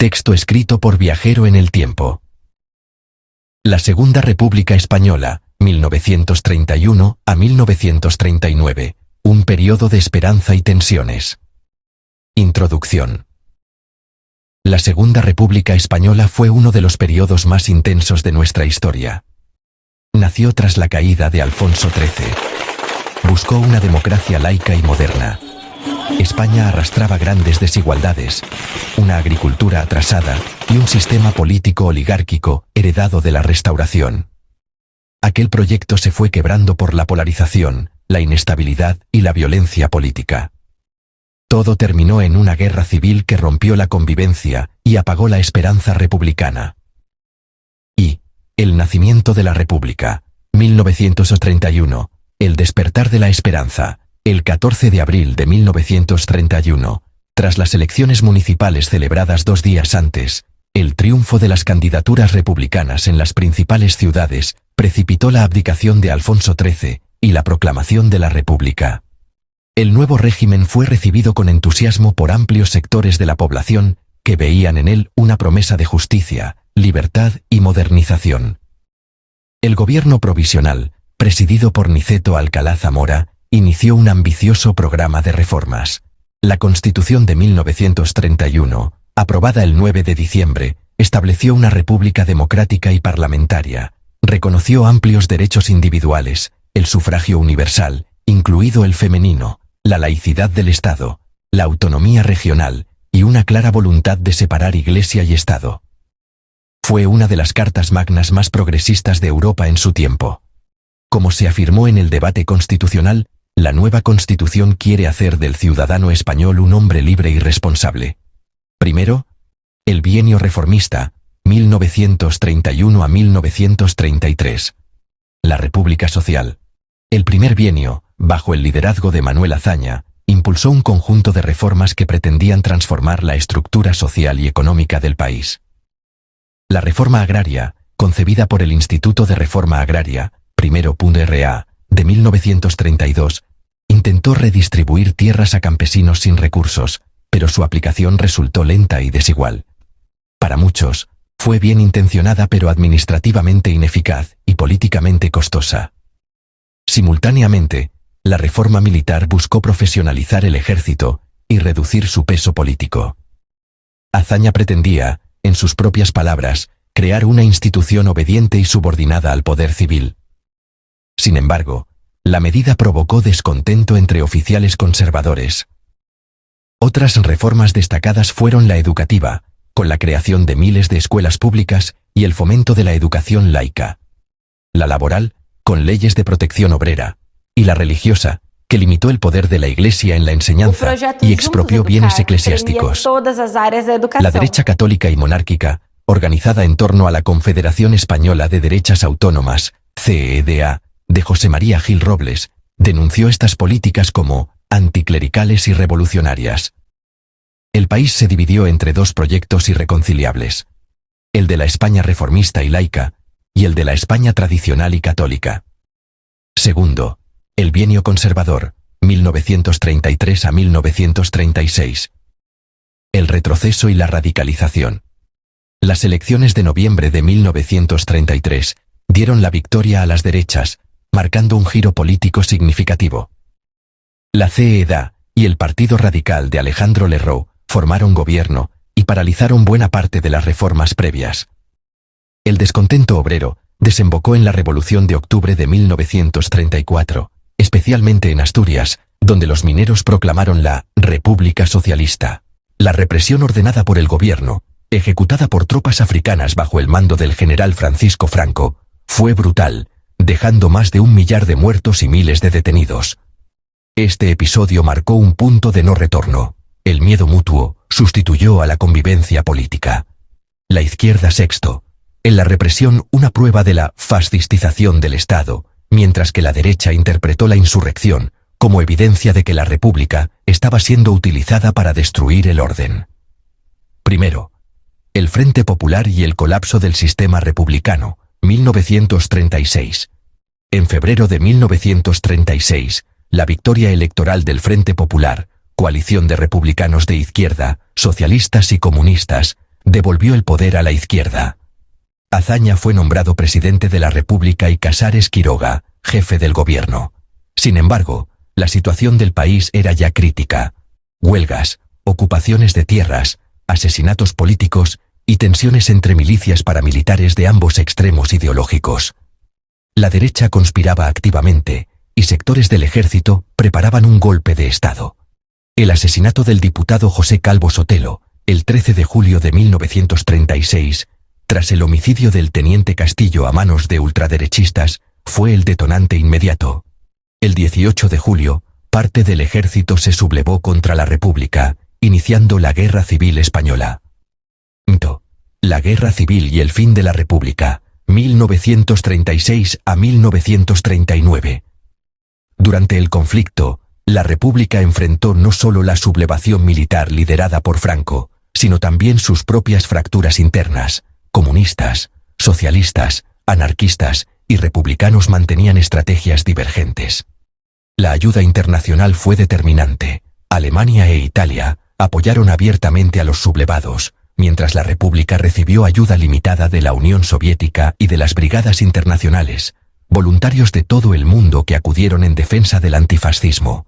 Texto escrito por Viajero en el tiempo. La Segunda República Española, 1931 a 1939. Un periodo de esperanza y tensiones. Introducción. La Segunda República Española fue uno de los periodos más intensos de nuestra historia. Nació tras la caída de Alfonso XIII. Buscó una democracia laica y moderna. España arrastraba grandes desigualdades, una agricultura atrasada y un sistema político oligárquico heredado de la Restauración. Aquel proyecto se fue quebrando por la polarización, la inestabilidad y la violencia política. Todo terminó en una guerra civil que rompió la convivencia y apagó la esperanza republicana. Y el nacimiento de la República, 1931, el despertar de la esperanza, el 14 de abril de 1931, tras las elecciones municipales celebradas 2 días antes, el triunfo de las candidaturas republicanas en las principales ciudades precipitó la abdicación de Alfonso XIII y la proclamación de la República. El nuevo régimen fue recibido con entusiasmo por amplios sectores de la población que veían en él una promesa de justicia, libertad y modernización. El gobierno provisional, presidido por Niceto Alcalá Zamora, inició un ambicioso programa de reformas. La Constitución de 1931, aprobada el 9 de diciembre, estableció una república democrática y parlamentaria, reconoció amplios derechos individuales, el sufragio universal, incluido el femenino, la laicidad del Estado, la autonomía regional y una clara voluntad de separar Iglesia y Estado. Fue una de las cartas magnas más progresistas de Europa en su tiempo. Como se afirmó en el debate constitucional, la nueva Constitución quiere hacer del ciudadano español un hombre libre y responsable. Primero, el bienio reformista, 1931 a 1933. La República Social. El primer bienio, bajo el liderazgo de Manuel Azaña, impulsó un conjunto de reformas que pretendían transformar la estructura social y económica del país. La reforma agraria, concebida por el Instituto de Reforma Agraria, primero.RA, de 1932, intentó redistribuir tierras a campesinos sin recursos, pero su aplicación resultó lenta y desigual. Para muchos, fue bien intencionada pero administrativamente ineficaz y políticamente costosa. Simultáneamente, la reforma militar buscó profesionalizar el ejército y reducir su peso político. Azaña pretendía, en sus propias palabras, crear una institución obediente y subordinada al poder civil. Sin embargo, la medida provocó descontento entre oficiales conservadores. Otras reformas destacadas fueron la educativa, con la creación de miles de escuelas públicas y el fomento de la educación laica. La laboral, con leyes de protección obrera, y la religiosa, que limitó el poder de la Iglesia en la enseñanza y expropió bienes eclesiásticos. La derecha católica y monárquica, organizada en torno a la Confederación Española de Derechas Autónomas, CEDA, de José María Gil Robles, denunció estas políticas como anticlericales y revolucionarias. El país se dividió entre dos proyectos irreconciliables: el de la España reformista y laica, y el de la España tradicional y católica. Segundo, el bienio conservador, 1933 a 1936. El retroceso y la radicalización. Las elecciones de noviembre de 1933 dieron la victoria a las derechas, marcando un giro político significativo. La CEDA y el Partido Radical de Alejandro Lerroux formaron gobierno y paralizaron buena parte de las reformas previas. El descontento obrero desembocó en la Revolución de Octubre de 1934, especialmente en Asturias, donde los mineros proclamaron la República Socialista. La represión ordenada por el gobierno, ejecutada por tropas africanas bajo el mando del general Francisco Franco, fue brutal, dejando más de 1 millar de muertos y miles de detenidos. Este episodio marcó un punto de no retorno. El miedo mutuo sustituyó a la convivencia política. La izquierda sexto. En la represión, una prueba de la fascistización del Estado, mientras que la derecha interpretó la insurrección como evidencia de que la República estaba siendo utilizada para destruir el orden. Primero, el Frente Popular y el colapso del sistema republicano, 1936. En febrero de 1936, la victoria electoral del Frente Popular, coalición de republicanos de izquierda, socialistas y comunistas, devolvió el poder a la izquierda. Azaña fue nombrado presidente de la República y Casares Quiroga, jefe del gobierno. Sin embargo, la situación del país era ya crítica. Huelgas, ocupaciones de tierras, asesinatos políticos y tensiones entre milicias paramilitares de ambos extremos ideológicos. La derecha conspiraba activamente, y sectores del ejército preparaban un golpe de Estado. El asesinato del diputado José Calvo Sotelo, el 13 de julio de 1936, tras el homicidio del teniente Castillo a manos de ultraderechistas, fue el detonante inmediato. El 18 de julio, parte del ejército se sublevó contra la República, iniciando la Guerra Civil Española. La Guerra Civil y el fin de la República, 1936 a 1939. Durante el conflicto, la República enfrentó no solo la sublevación militar liderada por Franco, sino también sus propias fracturas internas. Comunistas, socialistas, anarquistas y republicanos mantenían estrategias divergentes. La ayuda internacional fue determinante. Alemania e Italia apoyaron abiertamente a los sublevados, mientras la República recibió ayuda limitada de la Unión Soviética y de las brigadas internacionales, voluntarios de todo el mundo que acudieron en defensa del antifascismo.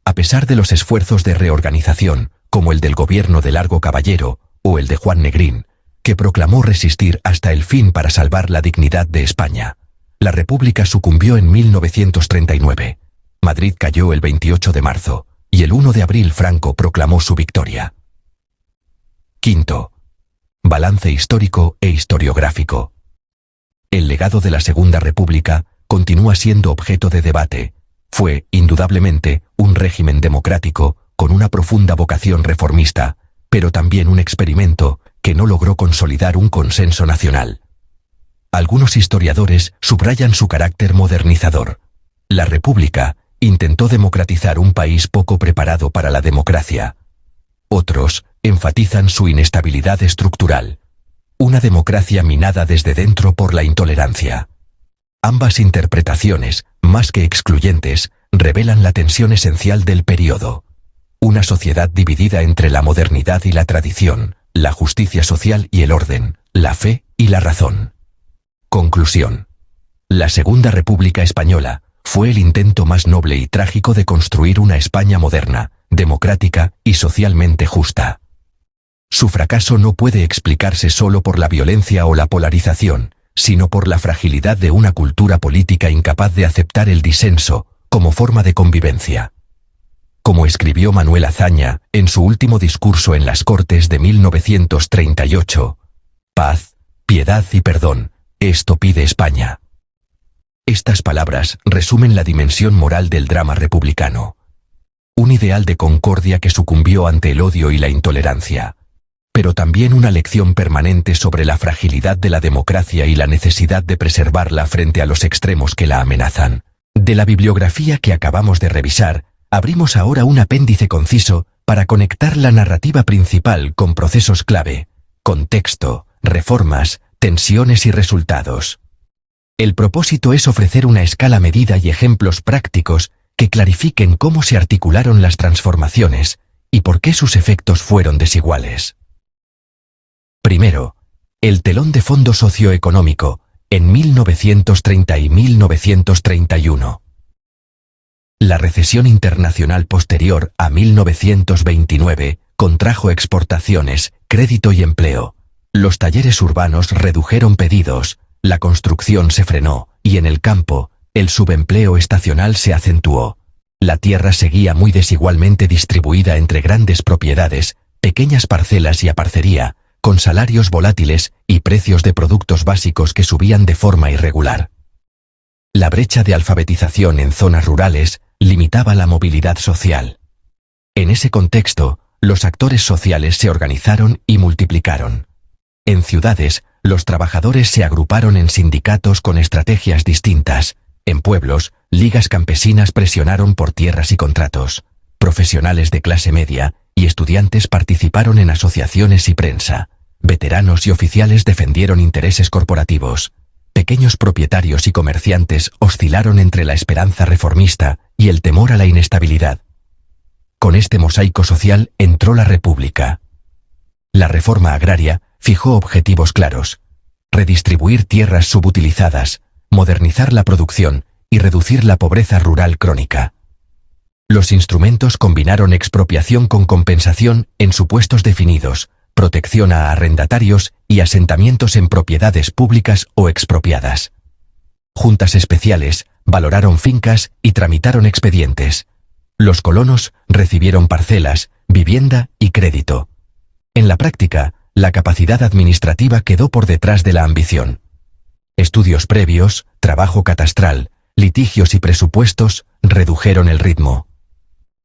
A pesar de los esfuerzos de reorganización, como el del gobierno de Largo Caballero o el de Juan Negrín, que proclamó resistir hasta el fin para salvar la dignidad de España, la República sucumbió en 1939. Madrid cayó el 28 de marzo, y el 1 de abril Franco proclamó su victoria. Quinto. Balance histórico e historiográfico. El legado de la Segunda República continúa siendo objeto de debate. Fue, indudablemente, un régimen democrático, con una profunda vocación reformista, pero también un experimento que no logró consolidar un consenso nacional. Algunos historiadores subrayan su carácter modernizador. La República intentó democratizar un país poco preparado para la democracia. Otros enfatizan su inestabilidad estructural. Una democracia minada desde dentro por la intolerancia. Ambas interpretaciones, más que excluyentes, revelan la tensión esencial del período. Una sociedad dividida entre la modernidad y la tradición, la justicia social y el orden, la fe y la razón. Conclusión. La Segunda República Española fue el intento más noble y trágico de construir una España moderna, democrática y socialmente justa. Su fracaso no puede explicarse solo por la violencia o la polarización, sino por la fragilidad de una cultura política incapaz de aceptar el disenso como forma de convivencia. Como escribió Manuel Azaña en su último discurso en las Cortes de 1938, paz, piedad y perdón, esto pide España. Estas palabras resumen la dimensión moral del drama republicano. Un ideal de concordia que sucumbió ante el odio y la intolerancia, pero también una lección permanente sobre la fragilidad de la democracia y la necesidad de preservarla frente a los extremos que la amenazan. De la bibliografía que acabamos de revisar, abrimos ahora un apéndice conciso para conectar la narrativa principal con procesos clave, contexto, reformas, tensiones y resultados. El propósito es ofrecer una escala medida y ejemplos prácticos que clarifiquen cómo se articularon las transformaciones y por qué sus efectos fueron desiguales. Primero, el telón de fondo socioeconómico, en 1930 y 1931. La recesión internacional posterior a 1929 contrajo exportaciones, crédito y empleo. Los talleres urbanos redujeron pedidos, la construcción se frenó, y en el campo, el subempleo estacional se acentuó. La tierra seguía muy desigualmente distribuida entre grandes propiedades, pequeñas parcelas y aparcería, con salarios volátiles y precios de productos básicos que subían de forma irregular. La brecha de alfabetización en zonas rurales limitaba la movilidad social. En ese contexto, los actores sociales se organizaron y multiplicaron. En ciudades, los trabajadores se agruparon en sindicatos con estrategias distintas. En pueblos, ligas campesinas presionaron por tierras y contratos. Profesionales de clase media y estudiantes participaron en asociaciones y prensa. Veteranos y oficiales defendieron intereses corporativos. Pequeños propietarios y comerciantes oscilaron entre la esperanza reformista y el temor a la inestabilidad. Con este mosaico social entró la República. La reforma agraria fijó objetivos claros: redistribuir tierras subutilizadas, modernizar la producción y reducir la pobreza rural crónica. Los instrumentos combinaron expropiación con compensación en supuestos definidos, protección a arrendatarios y asentamientos en propiedades públicas o expropiadas. Juntas especiales valoraron fincas y tramitaron expedientes. Los colonos recibieron parcelas, vivienda y crédito. En la práctica, la capacidad administrativa quedó por detrás de la ambición. Estudios previos, trabajo catastral, litigios y presupuestos redujeron el ritmo.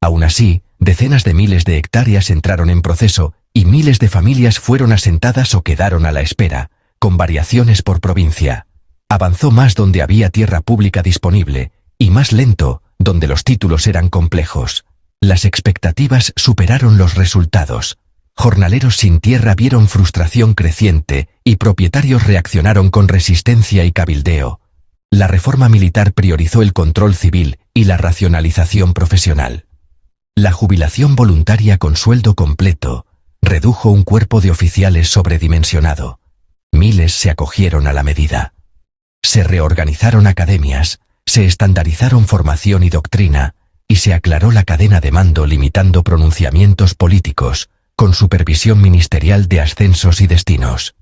Aún así, decenas de miles de hectáreas entraron en proceso y miles de familias fueron asentadas o quedaron a la espera, con variaciones por provincia. Avanzó más donde había tierra pública disponible, y más lento donde los títulos eran complejos. Las expectativas superaron los resultados. Jornaleros sin tierra vieron frustración creciente y propietarios reaccionaron con resistencia y cabildeo. La reforma militar priorizó el control civil y la racionalización profesional. La jubilación voluntaria con sueldo completo redujo un cuerpo de oficiales sobredimensionado. Miles se acogieron a la medida. Se reorganizaron academias, se estandarizaron formación y doctrina, y se aclaró la cadena de mando limitando pronunciamientos políticos, con supervisión ministerial de ascensos y destinos.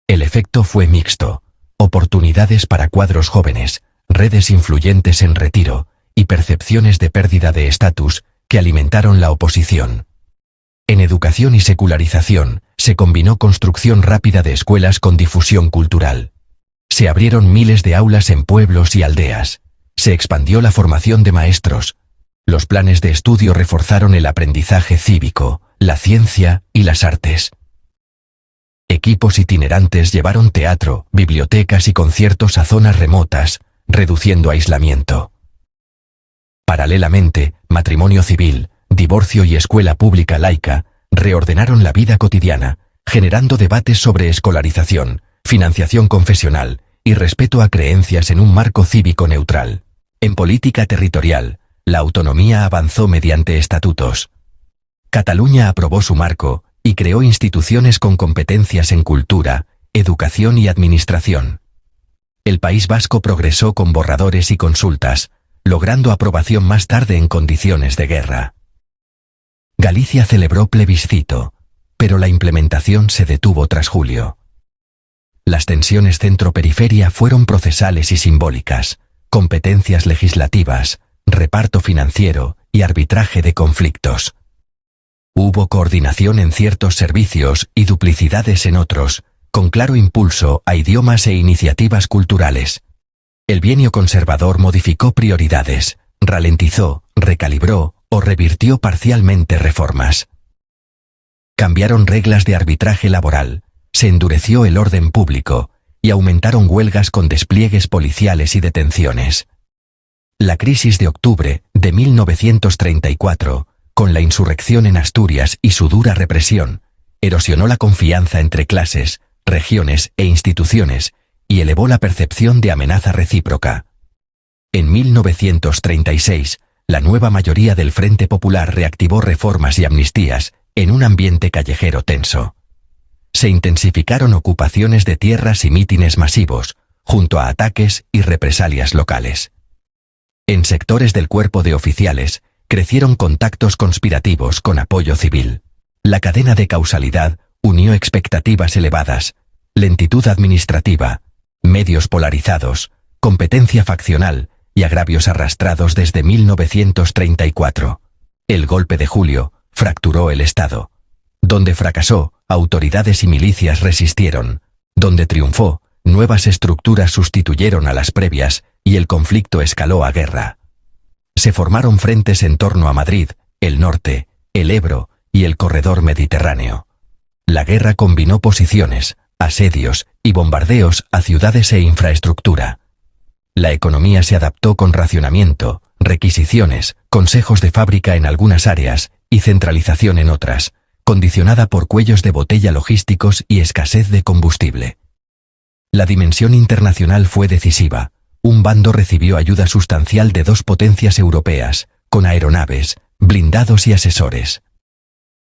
El efecto fue mixto: oportunidades para cuadros jóvenes, redes influyentes en retiro, y percepciones de pérdida de estatus que alimentaron la oposición. En educación y secularización, se combinó construcción rápida de escuelas con difusión cultural. Se abrieron miles de aulas en pueblos y aldeas. Se expandió la formación de maestros. Los planes de estudio reforzaron el aprendizaje cívico, la ciencia y las artes. Equipos itinerantes llevaron teatro, bibliotecas y conciertos a zonas remotas, reduciendo aislamiento. Paralelamente, matrimonio civil, divorcio y escuela pública laica reordenaron la vida cotidiana, generando debates sobre escolarización, financiación confesional y respeto a creencias en un marco cívico neutral. En política territorial, la autonomía avanzó mediante estatutos. Cataluña aprobó su marco y creó instituciones con competencias en cultura, educación y administración. El País Vasco progresó con borradores y consultas, logrando aprobación más tarde en condiciones de guerra. Galicia celebró plebiscito, pero la implementación se detuvo tras julio. Las tensiones centro-periferia fueron procesales y simbólicas: competencias legislativas, reparto financiero y arbitraje de conflictos. Hubo coordinación en ciertos servicios y duplicidades en otros, con claro impulso a idiomas e iniciativas culturales. El bienio conservador modificó prioridades, ralentizó, recalibró o revirtió parcialmente reformas. Cambiaron reglas de arbitraje laboral, se endureció el orden público y aumentaron huelgas con despliegues policiales y detenciones. La crisis de octubre de 1934, con la insurrección en Asturias y su dura represión, erosionó la confianza entre clases, regiones e instituciones y elevó la percepción de amenaza recíproca. En 1936, la nueva mayoría del Frente Popular reactivó reformas y amnistías en un ambiente callejero tenso. Se intensificaron ocupaciones de tierras y mítines masivos, junto a ataques y represalias locales. En sectores del cuerpo de oficiales, crecieron contactos conspirativos con apoyo civil. La cadena de causalidad unió expectativas elevadas, lentitud administrativa, medios polarizados, competencia faccional y agravios arrastrados desde 1934. El golpe de julio fracturó el Estado. Donde fracasó, autoridades y milicias resistieron. Donde triunfó, nuevas estructuras sustituyeron a las previas y el conflicto escaló a guerra. Se formaron frentes en torno a Madrid, el norte, el Ebro y el corredor mediterráneo. La guerra combinó posiciones, asedios y bombardeos a ciudades e infraestructura. La economía se adaptó con racionamiento, requisiciones, consejos de fábrica en algunas áreas y centralización en otras, condicionada por cuellos de botella logísticos y escasez de combustible. La dimensión internacional fue decisiva. Un bando recibió ayuda sustancial de dos potencias europeas, con aeronaves, blindados y asesores.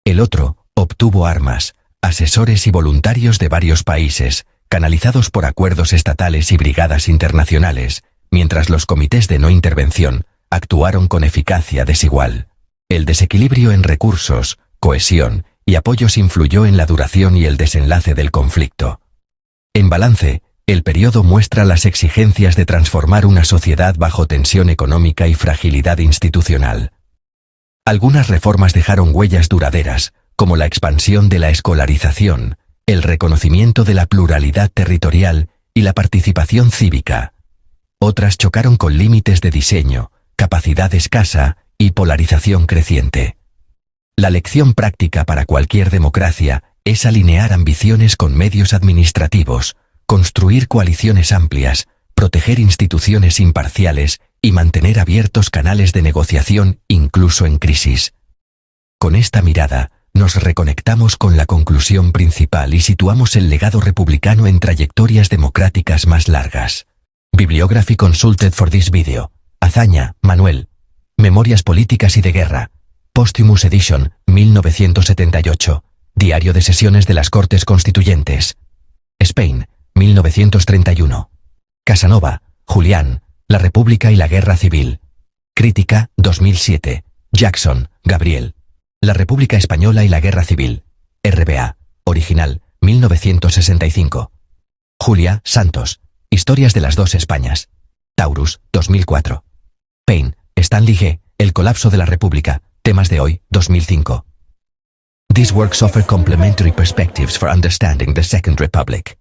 El otro obtuvo armas, Asesores y voluntarios de varios países, canalizados por acuerdos estatales y brigadas internacionales, mientras los comités de no intervención actuaron con eficacia desigual. El desequilibrio en recursos, cohesión y apoyos influyó en la duración y el desenlace del conflicto. En balance, el periodo muestra las exigencias de transformar una sociedad bajo tensión económica y fragilidad institucional. Algunas reformas dejaron huellas duraderas, como la expansión de la escolarización, el reconocimiento de la pluralidad territorial y la participación cívica. Otras chocaron con límites de diseño, capacidad escasa y polarización creciente. La lección práctica para cualquier democracia es alinear ambiciones con medios administrativos, construir coaliciones amplias, proteger instituciones imparciales y mantener abiertos canales de negociación incluso en crisis. Con esta mirada, nos reconectamos con la conclusión principal y situamos el legado republicano en trayectorias democráticas más largas. Bibliography consulted for this video. Azaña, Manuel. Memorias políticas y de guerra. Posthumous Edition, 1978. Diario de sesiones de las Cortes Constituyentes. Spain, 1931. Casanova, Julián. La República y la Guerra Civil. Crítica, 2007. Jackson, Gabriel. La República Española y la Guerra Civil. RBA. Original, 1965. Julia, Santos. Historias de las dos Españas. Taurus, 2004. Payne, Stanley G. El colapso de la República. Temas de hoy, 2005. These works offer complementary perspectives for understanding the Second Republic.